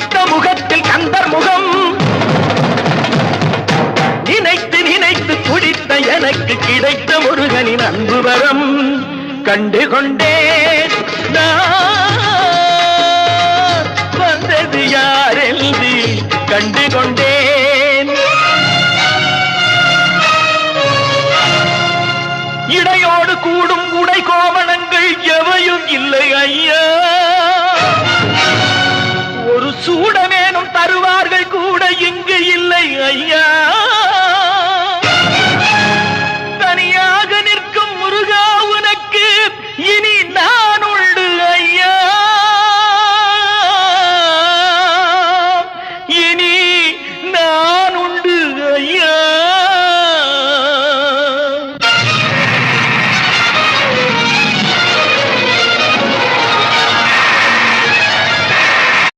துடித்த முகத்தில் கந்தர் முகம் நினைத்து நினைத்து துடித்த எனக்கு கிடைத்த முருகனின் அன்பு வரம் கண்டு கொண்டேன் வந்தது யாரென்று கண்டு கொண்டேன் இடையோடு கூடும் உடை கோவணங்கள் எவையும் இல்லை ஐயா ஒரு சூடமேனும் தருவார்கள் கூட இங்கு இல்லை ஐயா